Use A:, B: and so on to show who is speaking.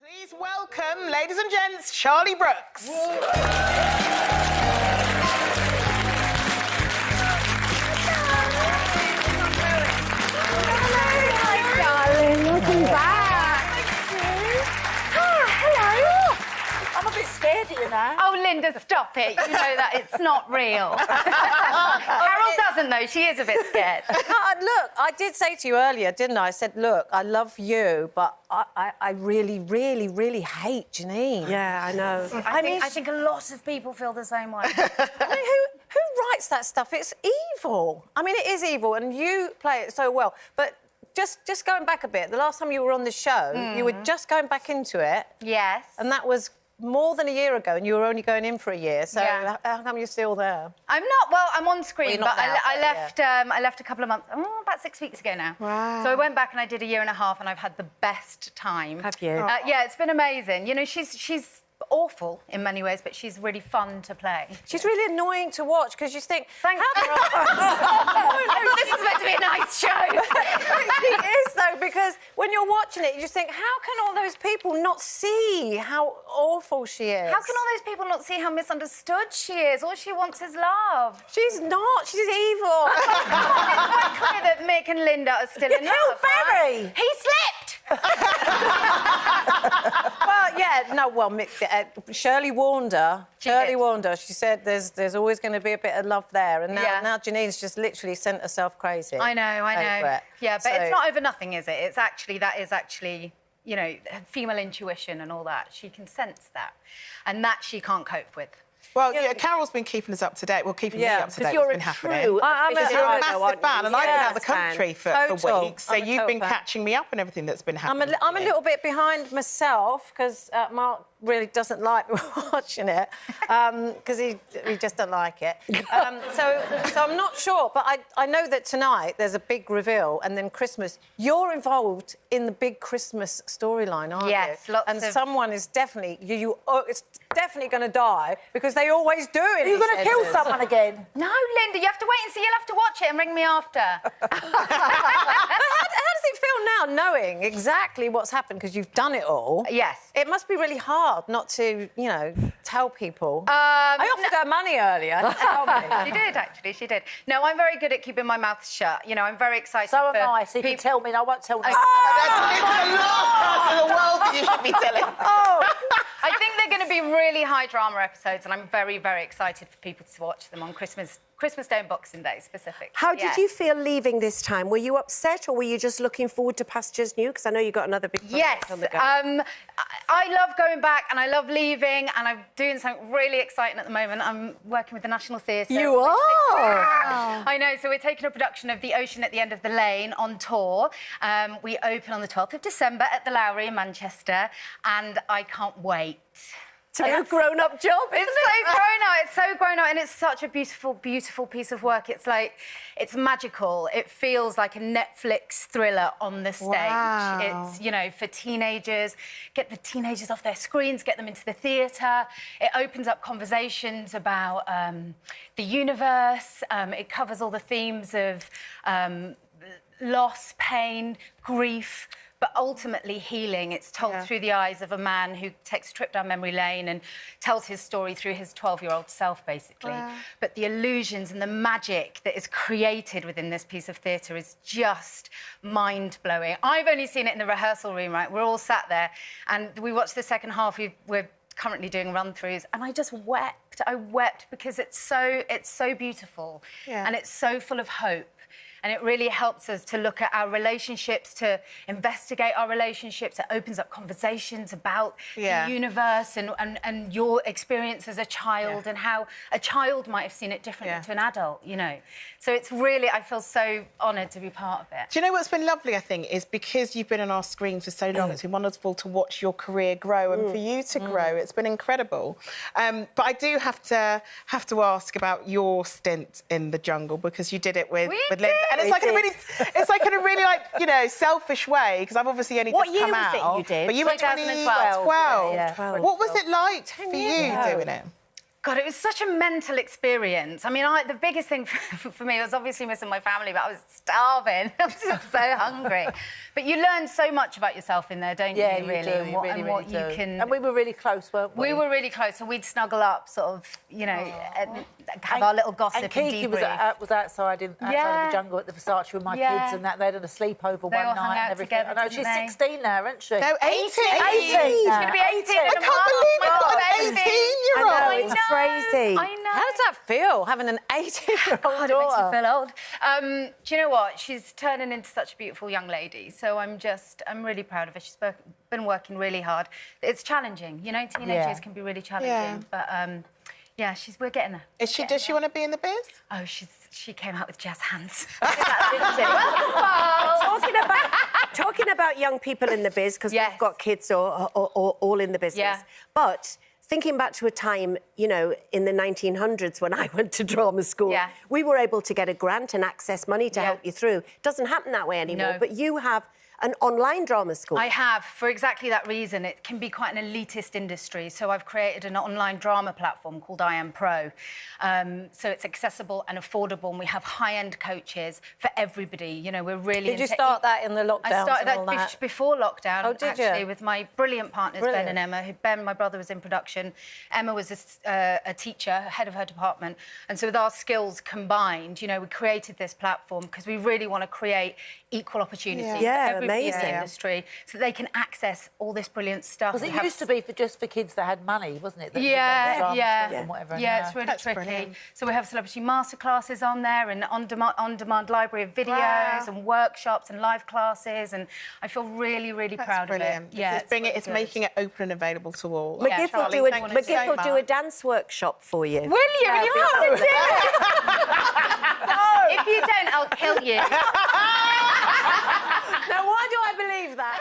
A: Please welcome, ladies and gents, Charlie Brooks.
B: Hi, darling. Welcome back. Thank you. Hello. I'm a bit scared of you now.
C: Oh, Linda, stop it. You know that it's not real. Carol doesn't, though. She is a bit scared.
D: Look, I did say to you earlier, didn't I? I said, look, I love you, but I really, really, really hate Janine.
B: Yeah, I know.
C: I think a lot of people feel the same way.
D: I mean, who writes that stuff? It's evil. I mean, it is evil, and you play it so well. But just going back a bit, the last time you were on the show, you were just going back into it.
C: Yes.
D: And that was more than a year ago, and you were only going in for a year. So
C: Yeah.
D: how come you're still there?
C: I'm not. Well, I'm on screen,
D: Well, you're not
C: but
D: now,
C: I left. I left a couple of months. About 6 weeks ago now.
D: Wow.
C: So I went back and I did a year and a half, and I've had the best time.
B: Have you?
C: Yeah, it's been amazing. You know, she's awful in many ways, but she's really fun to play.
D: She's really annoying to watch because you think,
C: Thanks. This is meant to be a nice show.
D: She is, though, because when you're watching it, you just think, how can all those people not see how awful she is?
C: How can all those people not see how misunderstood she is? All she wants is love.
D: She's not. She's evil.
C: It's quite clear that Mick and Linda are still in love.
D: Barry.
C: Right? He slipped.
D: Well, yeah, no, well, Mick, Shirley warned her. She said there's always going to be a bit of love there. And now Janine's just literally sent herself crazy.
C: I know.
D: over it.
C: Yeah, but
D: So-
C: it's not over nothing, is it? It's actually, that is actually, you know, female intuition and all that. She can sense that. And that she can't cope with.
A: Well, yeah, Carol's been keeping us up to date. Well, keeping me up to date.
B: you're
A: what's
B: a
A: been happening.
B: true
D: I'm
A: Because you're a massive fan, and I've been out of the
B: fan.
A: country for
D: Total.
A: weeks, so
D: I'm a
A: you've
D: total
A: been
D: fan.
A: catching me up on everything that's been happening.
D: I'm a little bit behind myself because Mark really doesn't like watching it because he just don't like it. So I'm not sure, but I know that tonight there's a big reveal and then Christmas. You're involved in the big Christmas storyline, aren't you?
C: Yes, lots
D: and
C: of...
D: someone is definitely it's definitely going to die because they always do it.
B: Are you going to kill someone again?
C: No, Linda, you have to wait and see. You'll have to watch it and ring me after.
D: How does it feel now, knowing exactly what's happened because you've done it all?
C: Yes.
D: It must be really hard not to, you know, tell people. I offered her money earlier. Tell me.
C: She did, actually, she did. No, I'm very good at keeping my mouth shut. You know, I'm very excited
B: So
C: for
B: am I, so you can tell me and I won't tell them.
A: That's the last person in the world that you should be telling.
C: I think they're going to be really high drama episodes, and I'm very, very excited for people to watch them on Christmas Day and Boxing Day specifically.
E: How did you feel leaving this time? Were you upset or were you just looking forward to Pastures New? Because I know you got another big project
C: Yes,
E: on the go.
C: I love going back and I love leaving, and I'm doing something really exciting at the moment. I'm working with the National Theatre.
E: You are?
C: I know, so we're taking a production of The Ocean at the End of the Lane on tour. We open on the 12th of December at the Lowry in Manchester, and I can't wait.
E: To be a grown-up job,
C: It's so grown out. It's so grown out, and it's such a beautiful, beautiful piece of work. It's like, it's magical. It feels like a Netflix thriller on the stage.
A: Wow.
C: It's, you know, for teenagers. Get the teenagers off their screens, get them into the theatre. It opens up conversations about the universe. It covers all the themes of loss, pain, grief, but ultimately healing. It's told through the eyes of a man who takes a trip down memory lane and tells his story through his 12-year-old self, basically. Wow. But the illusions and the magic that is created within this piece of theatre is just mind-blowing. I've only seen it in the rehearsal room, right? We're all sat there, and we watched the second half. We're currently doing run-throughs, and I just wept. I wept because it's so beautiful, and it's so full of hope. And it really helps us to look at our relationships, to investigate our relationships. It opens up conversations about the universe and your experience as a child and how a child might have seen it differently to an adult, you know. So it's really, I feel so honoured to be part of it.
A: Do you know what's been lovely, I think, is because you've been on our screen for so long, it's been wonderful to watch your career grow and for you to grow. It's been incredible. But I do have to ask about your stint in the jungle, because you did it with Linda. And it's like in a really like, you know, selfish way, because I've obviously only just come out.
B: What year was it you did?
A: But you were
C: 2012.
A: 2012.
B: Yeah, 12.
A: What was it like for you doing it?
C: God, it was such a mental experience. I mean, the biggest thing for me was obviously missing my family, but I was starving. I was just so hungry. But you learn so much about yourself in there, don't you, really?
B: Do.
C: And what,
B: you really,
C: and what
B: really
C: you
B: do.
C: can...
B: And we were really close, weren't we?
C: We were really close, so we'd snuggle up, sort of, you know, and have our little gossip and
B: Kiki
C: debrief.
B: was outside of the jungle at the Versace with my kids and that. They had a sleepover one
C: all hung
B: night
C: out
B: and everything.
C: together,
B: I know,
C: didn't
B: she's
C: they?
B: 16 now, isn't she?
A: No, 18.
B: 18
C: She's going to be 18
A: I can't believe it, got an 18-year-old.
E: I know, it's crazy.
C: I know.
D: How does that feel, having an 18-year-old
C: God, it makes
D: daughter?
C: you feel old. Do you know what? She's turning into such a beautiful young lady. So I'm really proud of her. She's been working really hard. It's challenging, you know. Teenagers can be really challenging, but yeah, we're getting there.
A: Does she want to be in the biz?
C: Oh, she came out with jazz hands.
E: Talking about young people in the biz, because we've got kids or all in the business.
C: Yeah.
E: But thinking back to a time, you know, in the 1900s when I went to drama school, we were able to get a grant and access money to help you through. It doesn't happen that way anymore.
C: No.
E: But you have an online drama school.
C: I have, for exactly that reason. It can be quite an elitist industry, so I've created an online drama platform called I Am Pro. So it's accessible and affordable, and we have high-end coaches for everybody. You know, we're really...
D: Did you start that in the lockdown?
C: I started that before lockdown,
D: oh, did
C: actually,
D: you?
C: with my brilliant partners, Ben and Emma. Ben, my brother, was in production. Emma was a teacher, head of her department. And so with our skills combined, you know, we created this platform because we really want to create equal opportunity for everybody in the industry so they can access all this brilliant stuff.
B: Because it used to be just for kids that had money, wasn't it?
C: And
B: whatever.
C: Yeah, it's really tricky. Brilliant. So we have celebrity masterclasses on there and on-demand library of videos and workshops and live classes, and I feel really, really proud of it. Yeah,
A: it's making it open and available to all.
E: McGiff will do a dance workshop for you.
C: Will you? You have to do it. If you don't, I'll kill you.
D: Now, why do I believe that?